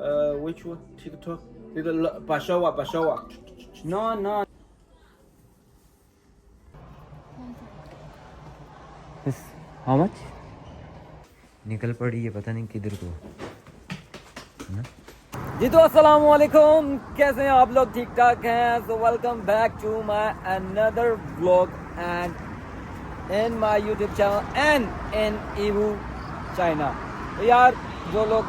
Which one? TikTok? Pashawa. No. How much? निकल पड़ी है पता नहीं किधर को जी। तो अस्सलाम वालेकुम, कैसे हैं आप लोग? ठीक ठाक हैं? So welcome back to my another vlog and in my YouTube channel and in Yiwu China. तो यार जो लोग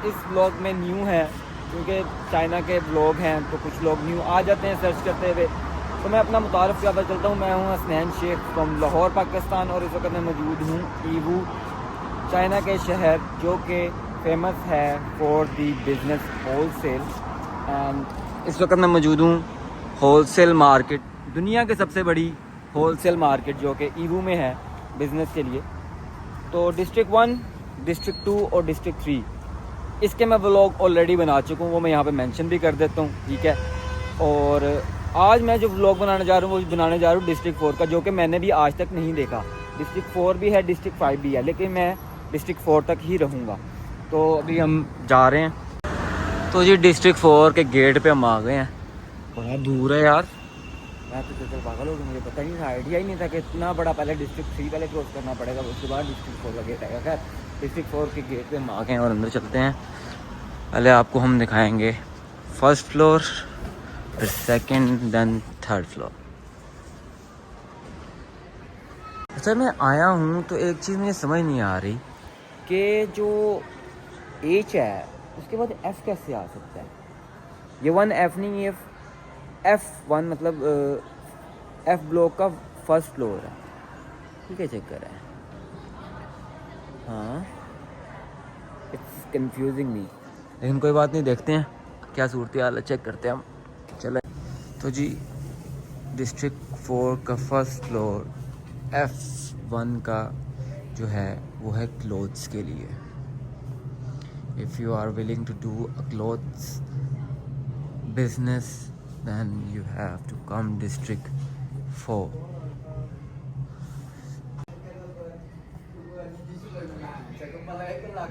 इस व्लॉग में न्यू हैं, क्योंकि चाइना के व्लॉग हैं तो कुछ लोग न्यू आ जाते हैं सर्च करते हुए, तो मैं अपना मुतारफ़ ज़्यादा चलता हूँ। मैं हूँ हसनैन शेख फ्रॉम लाहौर पाकिस्तान और इस वक्त मैं मौजूद हूँ ईवू चाइना के शहर, जो कि फेमस है for the business wholesale. And इस वक्त मैं मौजूद हूँ होल सेल मार्केट, दुनिया की सबसे बड़ी होल सेल मार्केट जो कि ईवू में है बिज़नेस के लिए। तो डिस्ट्रिक्ट 1, डिस्ट्रिक्ट 2 और डिस्ट्रिक्ट 3 इसके मैं व्लॉग ऑलरेडी बना चुका हूँ, वो मैं यहाँ पे मेंशन भी कर देता हूँ, ठीक है। और आज मैं जो व्लॉग बनाने जा रहा हूँ वो बनाने जा रहा हूँ डिस्ट्रिक्ट 4 का, जो कि मैंने भी आज तक नहीं देखा। डिस्ट्रिक्ट 4 भी है, डिस्ट्रिक्ट 5 भी है, लेकिन मैं डिस्ट्रिक्ट 4 तक ही रहूँगा। तो अभी हम जा रहे हैं। तो जी डिस्ट्रिक्ट 4 के गेट पे हम आ गए हैं। बड़ा दूर है यार, मैं तो चल पागल हो गया, मुझे पता ही नहीं था, आइडिया ही नहीं था कि इतना बड़ा। पहले डिस्ट्रिक्ट 3 पहले क्रॉस करना पड़ेगा, उसके बाद डिस्ट्रिक्ट 4 का गेट आएगा। खैर डिस्ट्रिक्ट 4 के गेट पे हम आ गए हैं और अंदर चलते हैं। पहले आपको हम दिखाएंगे फर्स्ट फ्लोर, फिर सेकंड, देन थर्ड फ्लोर। अच्छा मैं आया हूँ तो एक चीज़ मुझे समझ नहीं आ रही कि जो H है उसके बाद F कैसे आ सकता है। ये 1F नहीं, ये F1 मतलब F ब्लॉक का फर्स्ट फ्लोर है। ठीक है, चक्कर है। हाँ, इट्स कंफ्यूजिंग मी, लेकिन कोई बात नहीं, देखते हैं क्या सूरत हाल है, चेक करते हैं हम। चले तो जी डिस्ट्रिक्ट 4 का फर्स्ट फ्लोर F1 का जो है वो है क्लोथ्स के लिए। If you are willing to do a clothes business then you have to come district 4.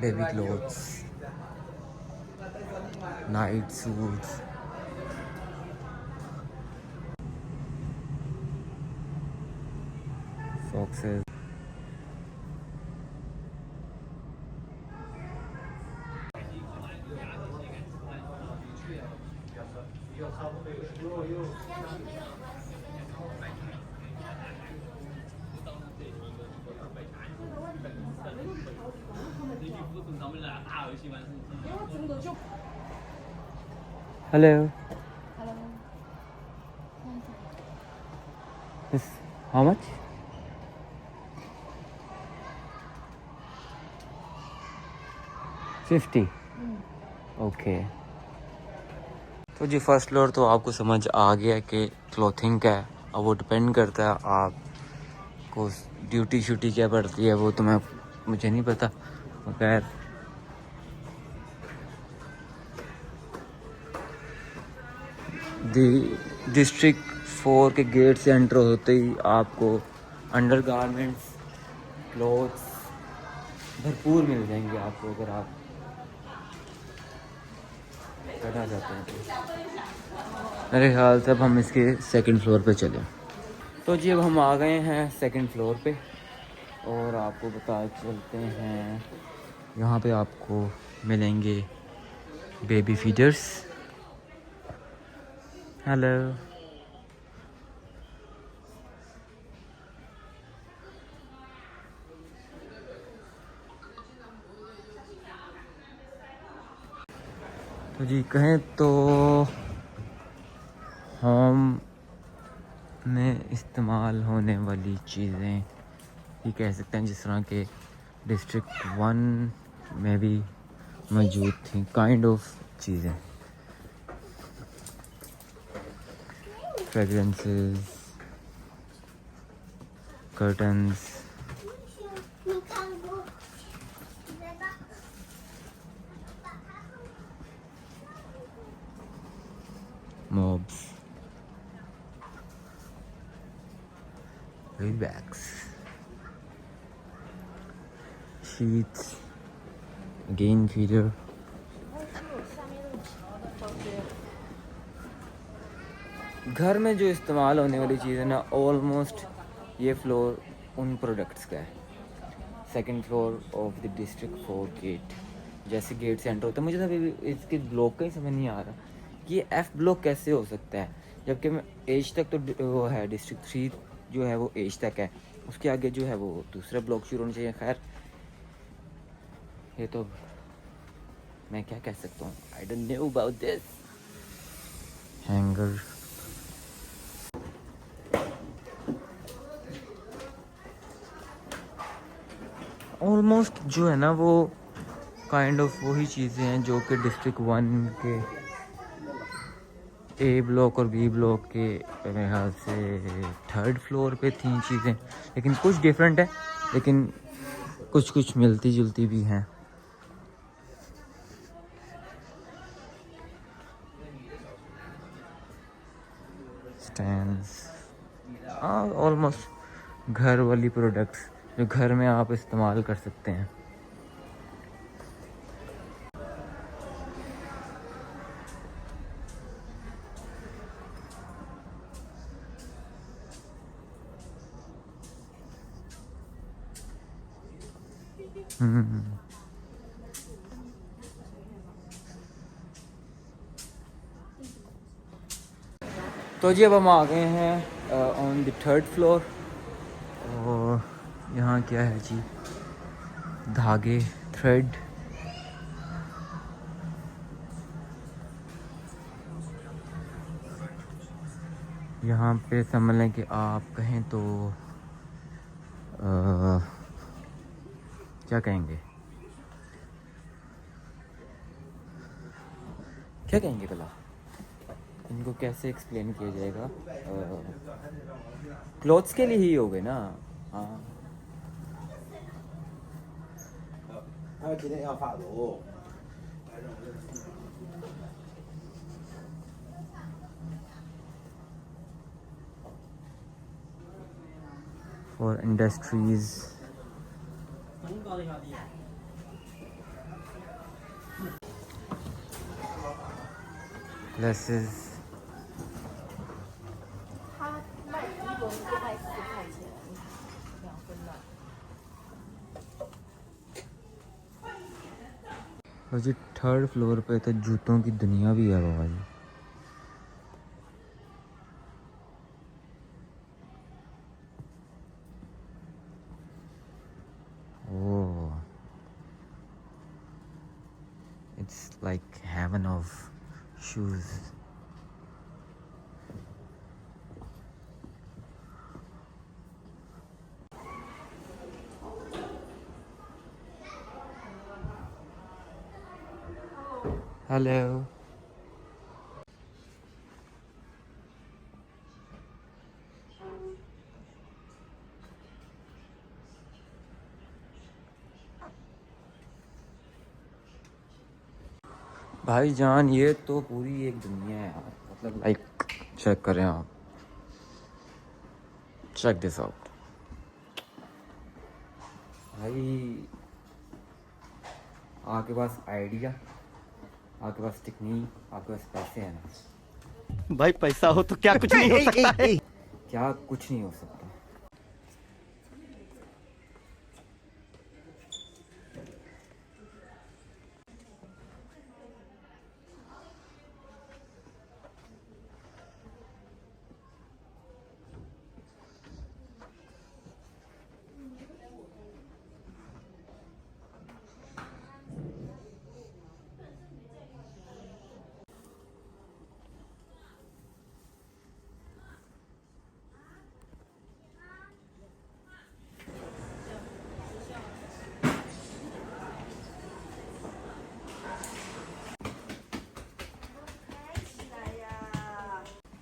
Baby clothes, night suits, foxes. Hello. Hello. This how much? 50. Okay. तो जी first floor तो आपको समझ आ गया कि क्लोथिंग का है। अब वो डिपेंड करता है आपको ड्यूटी शूटी क्या पड़ती है, वो तो मुझे नहीं पता। खैर डिस्ट्रिक्ट 4 के गेट से एंटर होते ही आपको अंडर गारमेंट्स, क्लोथ्स भरपूर मिल जाएंगे आपको, अगर आप करना चाहते हैं तो। मेरे ख्याल से अब हम इसके सेकंड फ्लोर पे चलें। तो जी अब हम आ गए हैं सेकंड फ्लोर पे और आपको बता चलते हैं यहाँ पे आपको मिलेंगे बेबी फीडर्स। हेलो। तो जी कहें तो होम में इस्तेमाल होने वाली चीज़ें ही कह सकते हैं, जिस तरह के डिस्ट्रिक्ट 1 में भी मौजूद थी, काइंड ऑफ चीज़ें, fragrances, curtains, mobs, bags, sheets, again feeder, घर में जो इस्तेमाल होने वाली चीज़ है ना, ऑलमोस्ट ये फ्लोर उन प्रोडक्ट्स का है। Second floor of the district 4 gate, जैसे गेट से एंटर होता है। मुझे तो अभी इसके ब्लॉक का ही समझ नहीं आ रहा कि ये एफ ब्लॉक कैसे हो सकता है, जबकि मैं एज तक तो वो है डिस्ट्रिक्ट 3 जो है वो एज तक है, उसके आगे जो है वो दूसरा ब्लॉक शुरू होना चाहिए। खैर ये तो मैं क्या कह सकता हूँ, I don't know about this. Hanger, almost जो है ना वो काइंड ऑफ वही चीज़ें हैं जो कि डिस्ट्रिक्ट 1 के ए ब्लॉक और बी ब्लॉक के मेरे ख्याल से 3rd फ्लोर पे थी चीज़ें, लेकिन कुछ डिफरेंट है, लेकिन कुछ कुछ मिलती जुलती भी हैं। स्टैंड्स, हाँ ऑलमोस्ट घर वाली प्रोडक्ट्स जो घर में आप इस्तेमाल कर सकते हैं। तो जी अब हम आ गए हैं ऑन द 3rd फ्लोर, और यहाँ क्या है जी, धागे, थ्रेड, यहाँ पे समझ लें कि आप कहें तो क्या कहेंगे, क्या कहेंगे भला, इनको कैसे एक्सप्लेन किया जाएगा। क्लोथ्स के लिए ही हो गए ना। हाँ, 他今天要发炉。फॉर इंडस्ट्रीज, लेसेस, 他卖一轮就卖4块钱，2分的。 और जी 3rd फ्लोर पे तो जूतों की दुनिया भी है बाबा जी। Oh, it's like heaven of shoes. Hello, भाईजान ये तो पूरी एक दुनिया है यार, मतलब लाइक चेक करें आप, चेक दिस आउट भाई। आपके पास आइडिया, आपके पास टेक्निक, आपके पास पैसे हैं ना भाई, पैसा हो तो क्या कुछ नहीं हो सकता है। क्या कुछ नहीं हो सकता।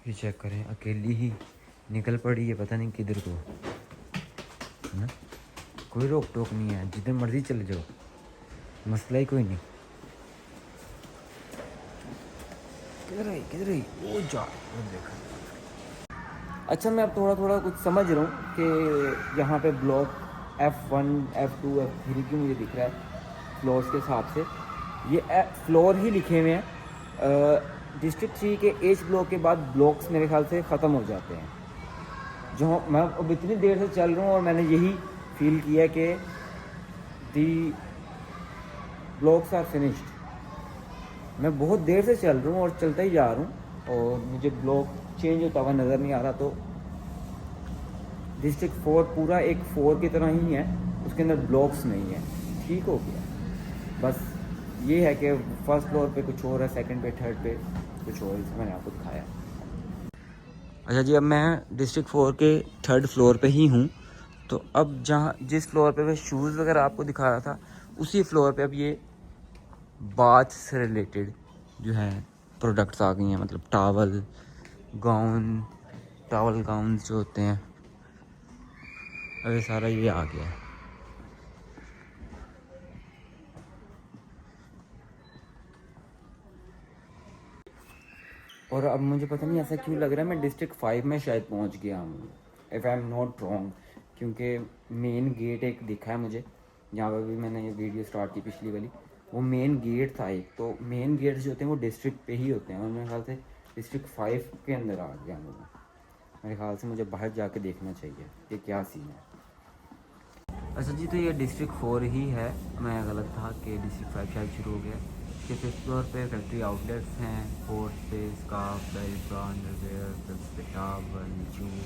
ये चेक करें, अकेली ही निकल पड़ी है, पता नहीं किधर को, है ना, कोई रोक टोक नहीं है, जिधर मर्जी चले जाओ, मसला ही कोई नहीं। किधर आई वो जा, वो देखा। अच्छा मैं अब थोड़ा थोड़ा कुछ समझ रहा हूँ कि यहाँ पे ब्लॉक F1, F2, F3 की मुझे दिख रहा है फ्लोर्स के हिसाब से, ये फ्लोर ही लिखे हुए हैं। डिस्ट्रिक्ट 3 के एच ब्लॉक के बाद ब्लॉक्स मेरे ख्याल से ख़त्म हो जाते हैं। जो मैं अब इतनी देर से चल रहा हूँ और मैंने यही फील किया कि दी ब्लॉक्स आर फिनिश्ड। मैं बहुत देर से चल रहा हूँ और चलता ही जा रहा हूँ और मुझे ब्लॉक चेंज होता हुआ नज़र नहीं आ रहा। तो डिस्ट्रिक्ट 4 पूरा एक 4 की तरह ही है, उसके अंदर ब्लॉक्स नहीं है। ठीक हो गया, बस ये है कि फर्स्ट फ्लोर पे कुछ और है, सेकंड पे थर्ड पे कुछ और, इसमें मैंने आपको दिखाया। अच्छा जी, अब मैं डिस्ट्रिक्ट 4 के थर्ड फ्लोर पे ही हूँ। तो अब जिस फ्लोर पे मैं शूज़ वगैरह आपको दिखा रहा था, उसी फ्लोर पे अब ये बाथ से रिलेटेड जो है प्रोडक्ट्स आ गई हैं। मतलब टॉवल गाउन जो होते हैं, अब ये सारा ये आ गया है। और अब मुझे पता नहीं ऐसा क्यों लग रहा है मैं डिस्ट्रिक्ट 5 में शायद पहुंच गया हूँ, if I am not wrong. क्योंकि मेन गेट एक दिखा है मुझे, जहाँ पर भी मैंने ये वीडियो स्टार्ट की पिछली वाली, वो मेन गेट था एक। तो मेन गेट्स जो होते हैं वो डिस्ट्रिक्ट पे ही होते हैं और मेरे ख्याल से डिस्ट्रिक्ट 5 के अंदर आ गया हूँ। मेरे ख्याल से मुझे बाहर जाके देखना चाहिए कि क्या सीन है। अच्छा जी, तो ये डिस्ट्रिक्ट 4 ही है, मैं गलत था कि डिस्ट्रिक्ट 5 शायद शुरू हो गया। कि 5th फ्लोर पे फैक्ट्री आउटलेट्स हैं, 4th पे स्कार्फ, बेल्ट, ब्रा, अंडरवेयर, 5th पे towel, shoes,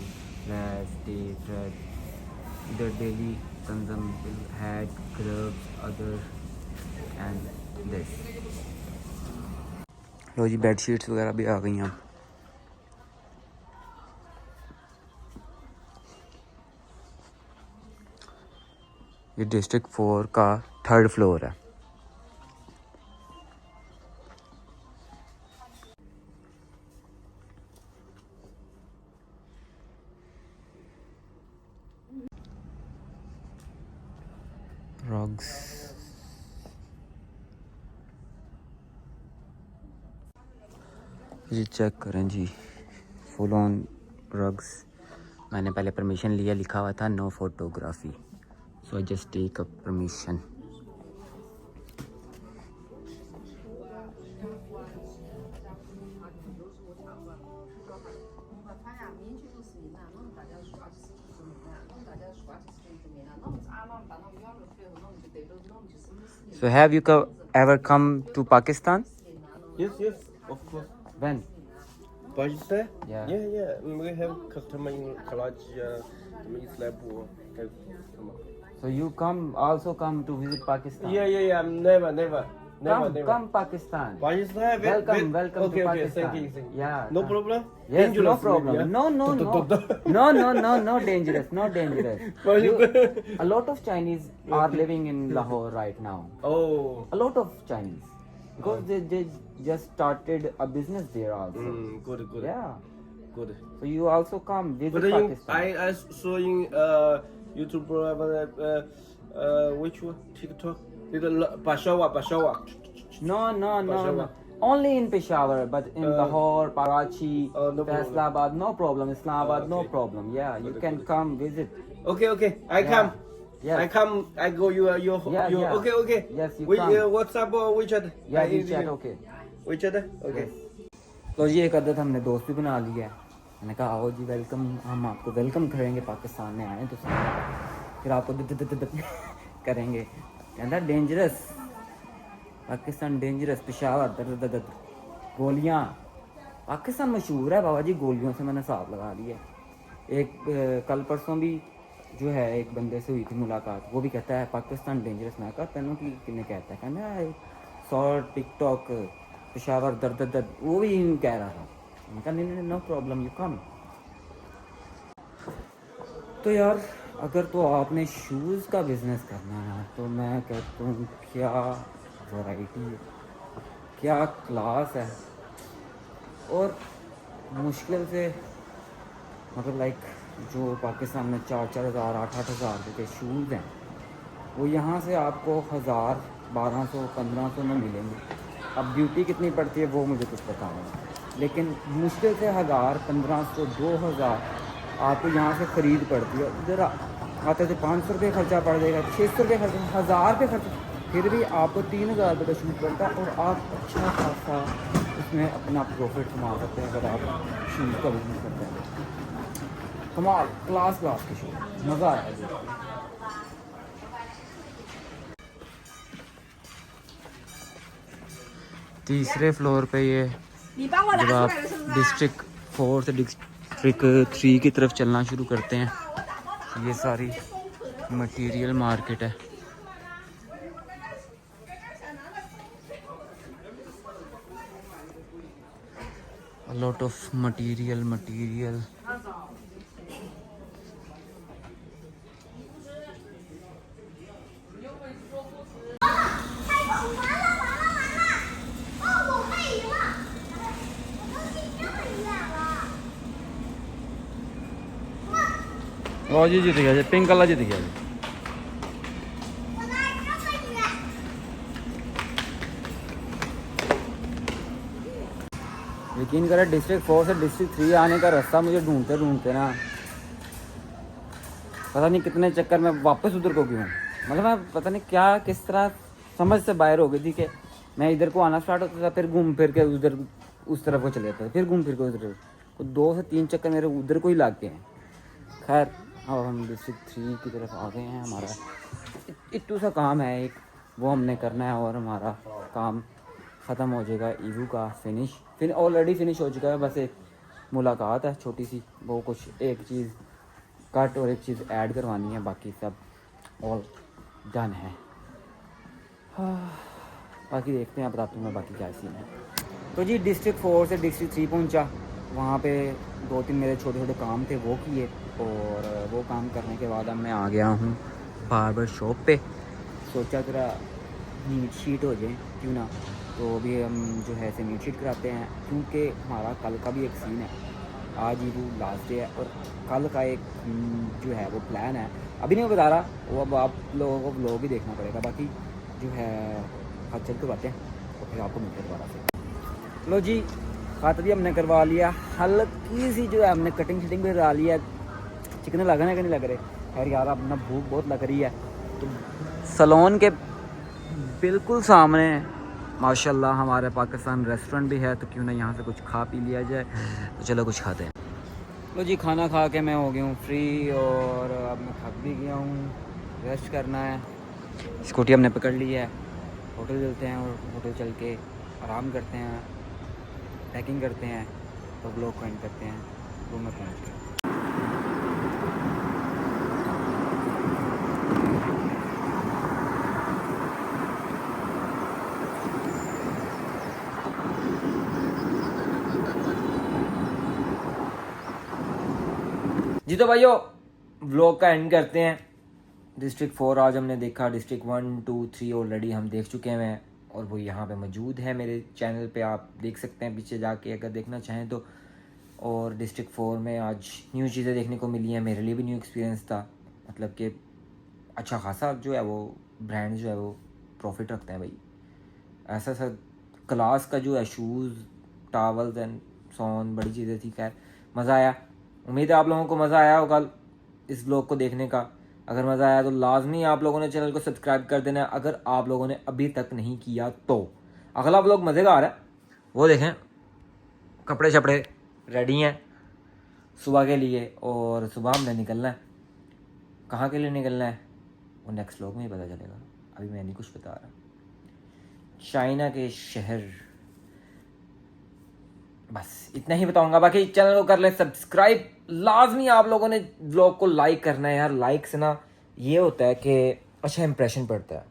lace, tape, thread, इधर daily consumable, hat, gloves, other and this. लो जी, बेड शीट्स वगैरह भी आ गई हैं। ये डिस्ट्रिक्ट 4 का थर्ड फ्लोर है। रग्स, जी चेक करें जी, फुल ऑन रग्स। मैंने पहले परमिशन लिया, लिखा हुआ था no photography, so I just take a permission. So have you ever come to Pakistan? Yes, of course. When? Pakistan? Yeah. Yeah. We have customer in Karachi, Islamabad. So you also come to visit Pakistan? Yeah. Never. Come Pakistan. Pakistan. Welcome Okay, to Pakistan. Thank you. Yeah. No problem. Yes, Dangerous, no problem. yeah? No, no dangerous, no dangerous. A lot of Chinese are living in Lahore right now. Oh. A lot of Chinese, because they just started a business there also. Good. Yeah. Good. So you also come visit But Pakistan. I saw in YouTube, which one? TikTok? Peshawar. No. Only in Peshawar, but in Lahore, Karachi, no problem. Faisalabad, no problem. Islamabad, no okay. problem. Yeah, you Good, can good. come visit. Okay. I Yeah. come. Yes. I come. I go. You. Yeah. Okay. Yes, you come. WhatsApp or WeChat? Yeah, WeChat, okay. WeChat? Okay. तो जी एक अदद हमने दोस्त भी बना लिया है। मैंने कहा आओ जी, वेलकम, हम आपको वेलकम करेंगे, पाकिस्तान में आए तो सही। फिर आपको करेंगे, कहता डेंजरस, पाकिस्तान डेंजरस, पेशावर दर्द, गोलियाँ। पाकिस्तान मशहूर है बाबा जी गोलियों से, मैंने हिसाब लगा लिया। एक कल परसों भी जो है एक बंदे से हुई थी मुलाकात, वो भी कहता है पाकिस्तान डेंजरस। मैं कहा तेनों की किन्ने कहता है, कहना शॉर्ट टिकटॉक पेशावर दर्द, वो भी कह रहा था। मैंने कहा नहीं नो प्रॉब्लम, यू कम। तो यार अगर तो आपने शूज़ का बिज़नेस करना है तो मैं कहता हूँ क्या वैरायटी है, क्या क्लास है। और मुश्किल से मतलब लाइक जो पाकिस्तान में 4-4 हज़ार 8-8 हज़ार रुपये के शूज़ हैं, वो यहाँ से आपको 1000, 1200, 1500 में मिलेंगे। अब ड्यूटी कितनी पड़ती है वो मुझे कुछ पता नहीं, लेकिन मुश्किल से 1000, 1500, 2000 आपको यहाँ से ख़रीद पड़ती है। इधर आते थे 500 रुपये खर्चा पड़ जाएगा, 600 रुपये खर्चा, 1000 रुपये खर्चा, फिर भी आपको 3000 रुपये का शूट पड़ता है और आप अच्छा खासा इसमें अपना प्रॉफिट कमा सकते हैं अगर आप शूज़ का बिजनेस करते हैं। कमाल क्लास के शूज़, मज़ा आया जी। तीसरे फ्लोर पे ये जब आप डिस्ट्रिक्ट 4 से डिस्ट्रिक्ट 3 की तरफ चलना शुरू करते हैं, ये सारी मटेरियल मार्केट है। A lot of material ओ जी जीत गया जी, पिंक वाला जीत गया जी। यकीन करें डिस्ट्रिक्ट 4 से डिस्ट्रिक्ट 3 आने का रास्ता मुझे ढूंढते ना पता नहीं कितने चक्कर में वापस उधर को क्यों, मतलब मैं पता नहीं क्या किस तरह समझ से बाहर हो गई थी कि मैं इधर को आना स्टार्ट होता था, फिर घूम फिर के उधर उस तरफ को चले जाता था, फिर घूम फिर के उधर को 2 से 3 चक्कर मेरे उधर को ही लाग गए हैं। खैर अब हम डिस्ट्रिक्ट 3 की तरफ आ गए हैं। हमारा इट्टू सा काम है एक, वो हमने करना है और हमारा काम ख़त्म हो जाएगा। ईवू का फिर ऑलरेडी फिनिश हो चुका है, बस एक मुलाकात है छोटी सी, वो कुछ एक चीज़ कट और एक चीज़ ऐड करवानी है, बाकी सब ऑल डन है। बाकी देखते हैं, बताता हूँ मैं बाकी क्या सीन है। तो जी डिस्ट्रिक्ट 4 से डिस्ट्रिक्ट 3 पहुँचा, वहाँ पे 2-3 मेरे छोटे काम थे वो किए, और वो काम करने के बाद अब मैं आ गया हूँ बार्बर शॉप पे। सोचा जरा मीट शीट हो जाए क्यों ना, तो अभी हम जो है ऐसे मीट शीट कराते हैं, क्योंकि हमारा कल का भी एक सीन है। आज ही वो लास्ट डे है और कल का एक जो है वो प्लान है, अभी नहीं बता रहा, वो अब आप लोगों को व्लॉग ही देखना पड़ेगा। बाकी जो है हाथ चल के बातें हैं तो फिर आपको मिलते दोबारा से। लो जी खात भी हमने करवा लिया, हल्की सी जो है हमने कटिंग शटिंग भी करा लिया। चिकन लग रहे हैं कि नहीं लग रहे, खैर यार अपना भूख बहुत लग रही है। तो सलोन के बिल्कुल सामने माशाल्लाह हमारे पाकिस्तान रेस्टोरेंट भी है, तो क्यों ना यहाँ से कुछ खा पी लिया जाए। तो चलो कुछ खाते हैं। लो जी खाना खा के मैं हो गया हूँ फ्री, और अब मैं थक भी गया हूँ, रेस्ट करना है। स्कूटी हमने पकड़ ली है, होटल चलते हैं और होटल चल के आराम करते हैं, पैकिंग करते हैं और ब्लॉग को एंड करते हैं रूम में पहुँच के। जी तो भाइयों व्लॉग का एंड करते हैं। डिस्ट्रिक्ट 4 आज हमने देखा, डिस्ट्रिक्ट 1, 2, 3 ऑलरेडी हम देख चुके हैं, और वो यहाँ पे मौजूद है मेरे चैनल पे, आप देख सकते हैं पीछे जाके अगर देखना चाहें तो। और डिस्ट्रिक्ट 4 में आज न्यू चीज़ें देखने को मिली हैं, मेरे लिए भी न्यू एक्सपीरियंस था, मतलब कि अच्छा खासा जो है वो ब्रांड जो है वो प्रॉफिट रखते हैं भाई। ऐसा सा क्लास का जो है शूज़, टावल्स एंड सॉन बड़ी चीज़ें थी। खैर मज़ा आया, उम्मीद है आप लोगों को मज़ा आया होगा इस ब्लॉग को देखने का। अगर मज़ा आया तो लाजमी आप लोगों ने चैनल को सब्सक्राइब कर देना है, अगर आप लोगों ने अभी तक नहीं किया तो। अगला ब्लॉग मज़ेदार है, वो देखें। कपड़े शपड़े रेडी हैं सुबह के लिए, और सुबह हमने निकलना है। कहाँ के लिए निकलना है वो नेक्स्ट ब्लॉग में ही पता चलेगा, अभी मैं नहीं कुछ बता रहा। चाइना के शहर, बस इतना ही बताऊंगा। बाकी चैनल को कर ले सब्सक्राइब, लाजमी आप लोगों ने व्लॉग को लाइक करना है यार। लाइक से ना ये होता है कि अच्छा इंप्रेशन पड़ता है,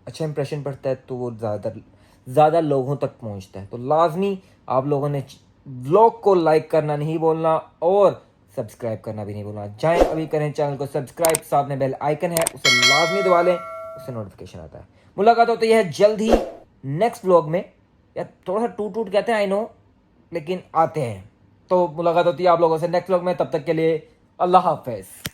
अच्छा इंप्रेशन पड़ता है तो वो ज़्यादा लोगों तक पहुंचता है। तो लाजमी आप लोगों ने व्लॉग को लाइक करना नहीं बोलना, और सब्सक्राइब करना भी नहीं बोलना। जाएं अभी करें चैनल को सब्सक्राइब, साथ में बेल आइकन है उसे लाजमी दबा लें, उससे नोटिफिकेशन आता है। मुलाकात होती है जल्द ही नेक्स्ट व्लॉग में। या थोड़ा सा टूट कहते हैं आई नो, लेकिन आते हैं। तो मुलाकात होती है आप लोगों से नेक्स्ट व्लॉग में, तब तक के लिए अल्लाह हाफ़िज़।